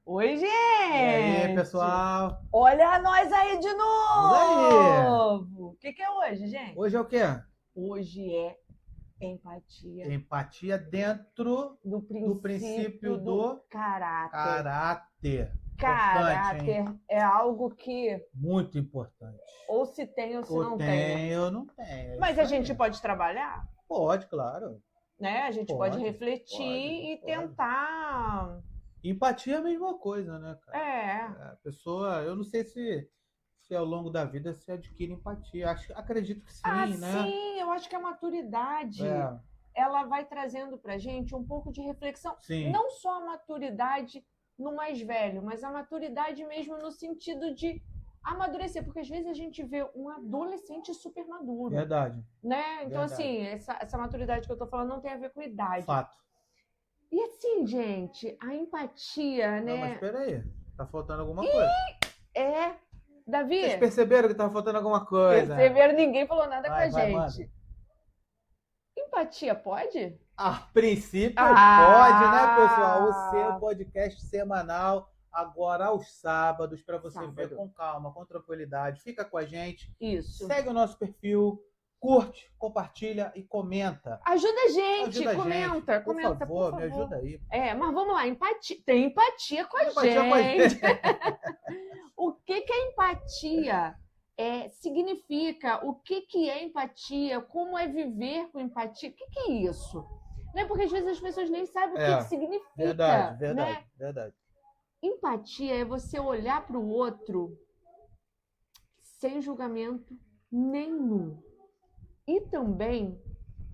Oi, E aí, gente! pessoal? Olha nós aí de Vamos aí! novo! O que é hoje, gente? Hoje é o quê? Hoje é empatia Empatia dentro do do princípio princípio do do caráter. caráter. Importante, hein? Caráter é algo que Muito importante. ou se tem ou se Ou não tem, né? tem ou não tem. Mas Isso a aí. gente pode trabalhar, Pode, claro. né? A gente pode refletir e Pode. tentar. Empatia é a mesma coisa, né, cara? É. A pessoa, eu não sei se ao longo da vida se adquire empatia. Acredito que Ah, sim, né? sim, eu acho que a maturidade É, ela vai trazendo para gente um pouco de reflexão. sim, Não só a maturidade no mais velho, mas a maturidade mesmo no sentido de amadurecer, porque às vezes a gente vê um adolescente super maduro, verdade. né? Então, Verdade. assim, essa maturidade que eu tô falando não tem a ver com idade. Fato. E assim, gente, a empatia, Não, mas né? espera aí. Tá faltando alguma coisa. É. Davi, Vocês perceberam que tá faltando alguma coisa? perceberam, ninguém falou nada com a Vai, gente. manda. Empatia pode? A princípio Ah! pode, né, pessoal? O seu podcast semanal, agora aos sábados, para você ver Sábado. com calma, com tranquilidade. Fica com a gente. Isso. Segue o nosso perfil, curte, compartilha e comenta. Ajuda a gente, Ajuda a comenta, gente. comenta, Por favor, me ajuda aí. É, mas vamos lá, empatia. Tem empatia com a Empatia com a gente. gente. O que é empatia? Significa o que é empatia, como é viver com empatia, o que é isso? Né? Porque às vezes as pessoas nem sabem o que significa. Verdade. Né? Empatia é você olhar para o outro sem julgamento nenhum. E também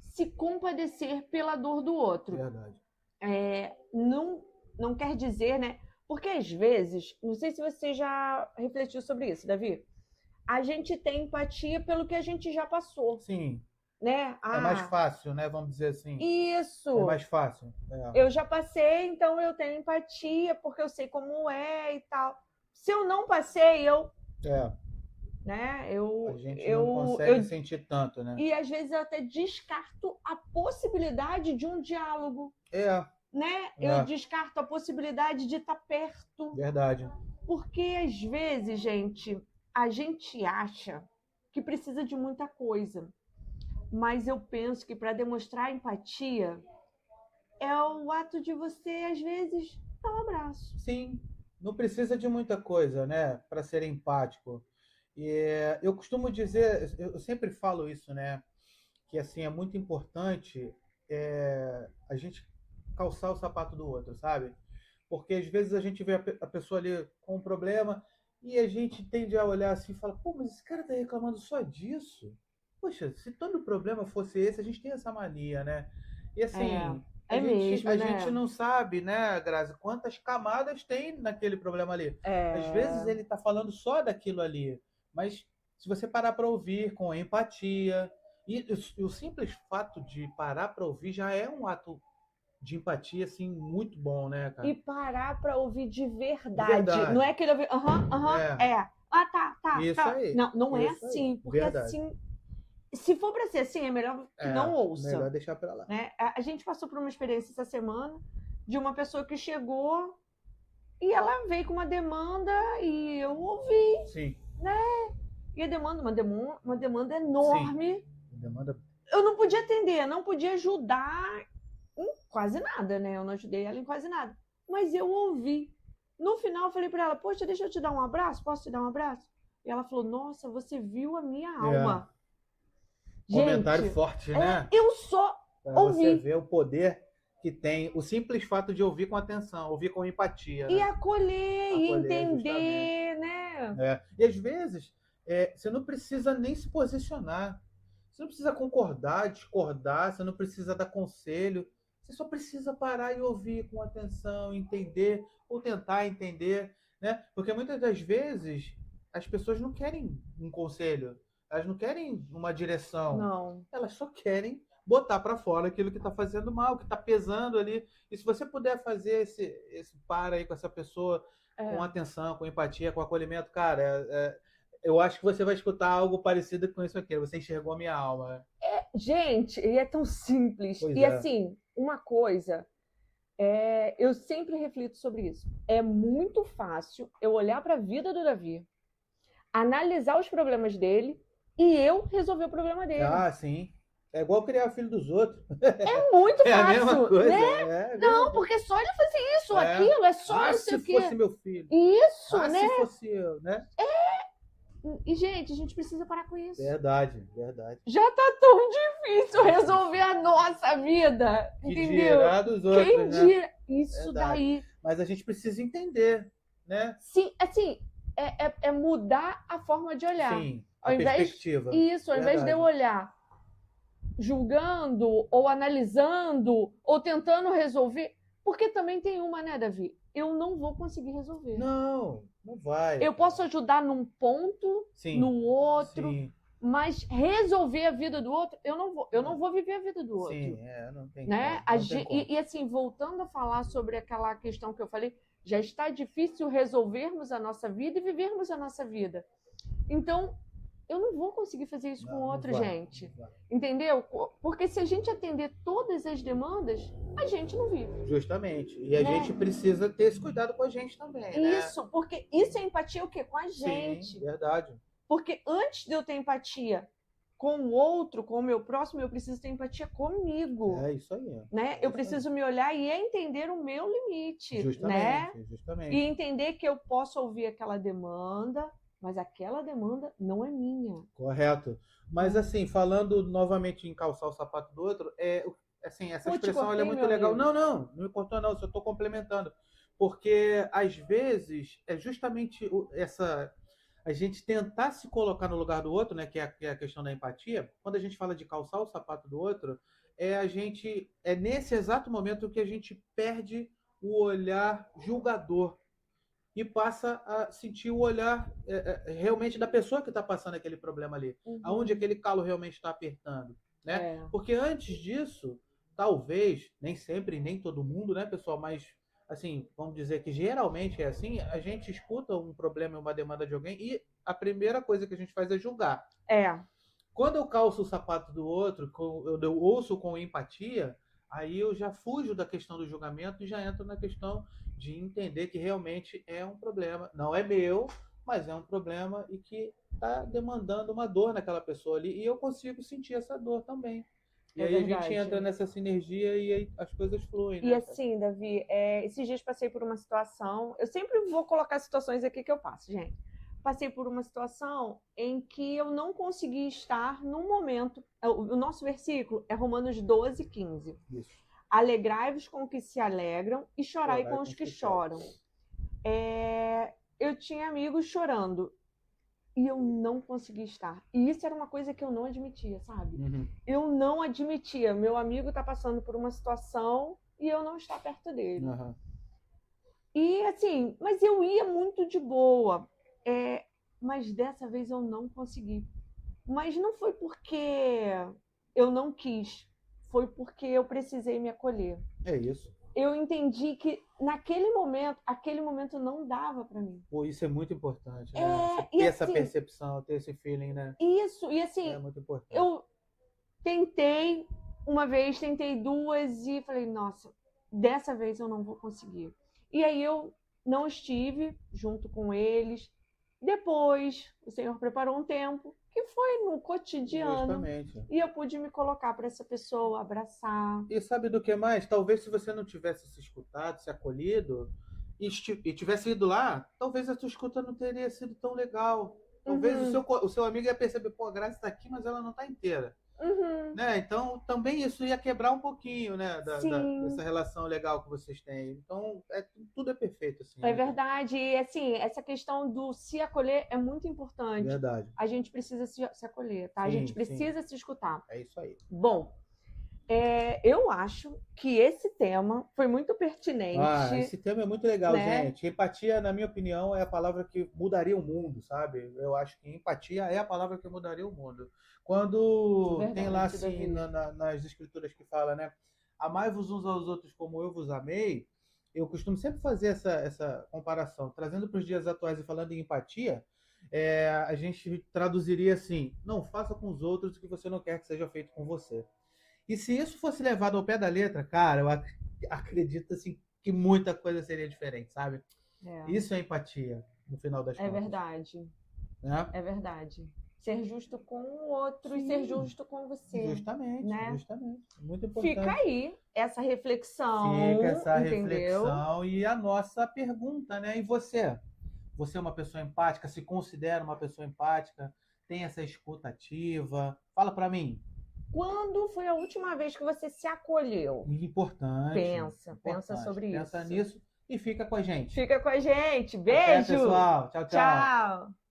se compadecer pela dor do outro. Verdade. Não quer dizer, né? Porque às vezes, não sei se você já refletiu sobre isso, Davi, a gente tem empatia pelo que a gente já passou. Sim. Né? É mais fácil, né? Vamos dizer assim. Isso. É mais fácil. Eu já passei, então eu tenho empatia, porque eu sei como é e tal. Se eu não passei, né? A gente não consegue sentir tanto, né? E às vezes eu até descarto a possibilidade de um diálogo. Né? Eu descarto a possibilidade de estar perto. Verdade. Porque às vezes, gente, a gente acha que precisa de muita coisa. Mas eu penso que para demonstrar empatia é o ato de você, às vezes, dar um abraço. Sim, não precisa de muita coisa, né, para ser empático. E eu costumo dizer, eu sempre falo isso, né, que assim é muito importante a gente calçar o sapato do outro, sabe? Porque às vezes a gente vê a pessoa ali com um problema e a gente tende a olhar assim e fala, pô, mas esse cara tá reclamando só disso? Poxa, se todo problema fosse esse, a gente tem essa mania, né? E assim, a gente não sabe, né, Grazi, quantas camadas tem naquele problema ali. Às vezes ele tá falando só daquilo ali, mas se você parar para ouvir com empatia, e o simples fato de parar para ouvir já é um ato de empatia, assim, muito bom, né, cara? E parar para ouvir de verdade. Não é aquele ouvir, tá. Isso aí. Não é assim, porque assim, se for para ser assim, é melhor que não ouça. Melhor deixar para lá. Né? A gente passou por uma experiência essa semana de uma pessoa que chegou e ela veio com uma demanda e eu ouvi. Sim. Né? E a demanda, uma demanda enorme. Sim. Demanda... Eu não podia atender, não podia ajudar em quase nada, né? Eu não ajudei ela em quase nada. Mas eu ouvi. No final, eu falei para ela, poxa, deixa eu te dar um abraço? Posso te dar um abraço? E ela falou, nossa, você viu a minha alma. Gente, comentário forte, né? Eu só ouvi. Você vê o poder que tem o simples fato de ouvir com atenção, ouvir com empatia. E né? acolher e entender, justamente. Né? E às vezes, você não precisa nem se posicionar. Você não precisa concordar, discordar, você não precisa dar conselho. Você só precisa parar e ouvir com atenção, entender, ou tentar entender. Né? Porque muitas das vezes as pessoas não querem um conselho. Elas não querem uma direção. Não. Elas só querem botar para fora aquilo que está fazendo mal, que está pesando ali. E se você puder fazer esse para aí com essa pessoa, com atenção, com empatia, com acolhimento, cara, eu acho que você vai escutar algo parecido com isso aqui. Você enxergou a minha alma. Gente, e é tão simples. Assim, uma coisa Eu sempre reflito sobre isso. É muito fácil eu olhar para a vida do Davi, analisar os problemas dele e eu resolver o problema dele. Ah, sim. É igual criar filho dos outros. É muito É a mesma fácil, né? coisa. É Não, verdade. porque só ele fazer isso ou É. aquilo, é só Ah, não sei se o quê. fosse meu filho. Isso, Ah, né? se fosse eu, né? E, gente, a gente precisa parar com isso. Verdade, verdade. Já tá tão difícil resolver a nossa vida, Que entendeu? dirá dos outros, Quem né? dirá isso Verdade. daí? Mas a gente precisa entender, né? Sim, assim, é mudar a forma de olhar. Sim, a Ao invés, perspectiva. isso, ao invés de eu Verdade. olhar julgando ou analisando ou tentando resolver, porque também tem uma, né, Davi? Eu não vou conseguir resolver. Não, não vai. Eu posso ajudar num ponto, Sim, no outro, sim, mas resolver a vida do outro, eu não vou viver a vida do outro. sim, não tem Né? como, não tem como. E assim, voltando a falar sobre aquela questão que eu falei, já está difícil resolvermos a nossa vida e vivermos a nossa vida. Então, eu não vou conseguir fazer isso com outro, gente. Não vai. Entendeu? Porque se a gente atender todas as demandas, a gente não vive. Justamente. E a Né? gente precisa ter esse cuidado com a gente também, né? Isso, porque isso é empatia o quê? Com a gente. Sim, verdade. Porque antes de eu ter empatia com o outro, com o meu próximo, eu preciso ter empatia comigo. É isso aí. Né? Eu preciso me olhar e entender o meu limite. Justamente, né? justamente. E entender que eu posso ouvir aquela demanda, mas aquela demanda não é minha. Correto. Mas assim, falando novamente em calçar o sapato do outro, assim, essa expressão ela é muito legal. Amigo. Não me cortou não, só estou complementando. Porque às vezes é justamente essa a gente tentar se colocar no lugar do outro, né, que é a questão da empatia. Quando a gente fala de calçar o sapato do outro, é nesse exato momento que a gente perde o olhar julgador e passa a sentir o olhar realmente da pessoa que está passando aquele problema ali, aonde aquele calo realmente está apertando, né? Porque antes disso, talvez, nem sempre, nem todo mundo, né, pessoal, mas assim, vamos dizer que geralmente é assim, a gente escuta um problema, uma demanda de alguém e a primeira coisa que a gente faz é julgar. Quando eu calço o sapato do outro, eu ouço com empatia, aí eu já fujo da questão do julgamento e já entro na questão de entender que realmente é um problema. Não é meu, mas é um problema e que está demandando uma dor naquela pessoa ali. E eu consigo sentir essa dor também. E aí verdade. A gente entra nessa sinergia e aí as coisas fluem. E assim, Davi, esses dias passei por uma situação. Eu sempre vou colocar situações aqui que eu passo, gente. Passei por uma situação em que eu não consegui estar num momento. O nosso versículo é Romanos 12, 15. Isso. Alegrai-vos com os que se alegram e chorai com os que choram. Eu tinha amigos chorando e eu não consegui estar. E isso era uma coisa que eu não admitia, sabe? Eu não admitia. Meu amigo está passando por uma situação e eu não estar perto dele. E assim, mas eu ia muito de boa. Mas dessa vez eu não consegui. Mas não foi porque eu não quis, foi porque eu precisei me acolher. É isso. Eu entendi que naquele momento, aquele momento não dava para mim. Pô, isso é muito importante, né? Ter essa percepção, ter esse feeling, né? Isso, e assim, é muito importante. Eu tentei uma vez, tentei duas e falei, nossa, dessa vez eu não vou conseguir. E aí eu não estive junto com eles. Depois, o Senhor preparou um tempo que foi no cotidiano. Justamente. E eu pude me colocar para essa pessoa, abraçar. E sabe do que mais? Talvez se você não tivesse se escutado, se acolhido, e tivesse ido lá, talvez a sua escuta não teria sido tão legal. Talvez o seu amigo ia perceber, pô, a Graça está aqui, mas ela não está inteira. Né? Então, também isso ia quebrar um pouquinho, né, dessa relação legal que vocês têm. Então, tudo é perfeito. Assim, é verdade. E, assim, essa questão do se acolher é muito importante. Verdade. A gente precisa se acolher, tá? A gente precisa se escutar. É isso aí. Bom, eu acho que esse tema foi muito pertinente. Esse tema é muito legal, né? Gente. Empatia, na minha opinião, é a palavra que mudaria o mundo, sabe? Eu acho que empatia é a palavra que mudaria o mundo. Quando tem lá, assim, nas escrituras que fala, né? Amai-vos uns aos outros como eu vos amei, eu costumo sempre fazer essa comparação. Trazendo para os dias atuais e falando em empatia, a gente traduziria assim, não faça com os outros o que você não quer que seja feito com você. E se isso fosse levado ao pé da letra, cara, acredito assim, que muita coisa seria diferente, sabe? É, Isso é empatia, no final das é contas. verdade. Né? É verdade. Ser justo com o outro e ser Sim, justo com você, justamente, né? justamente. Muito Fica importante. aí essa Fica reflexão, essa entendeu? reflexão e a nossa pergunta, né? E você? Você é uma pessoa empática? Se considera uma pessoa empática? Tem essa escuta ativa? Fala para mim. Quando foi a última vez que você se acolheu? Importante, Pensa importante. sobre Pensa isso. nisso e fica com a gente. Fica com a gente. Até, Beijo! pessoal. Tchau, tchau. Tchau!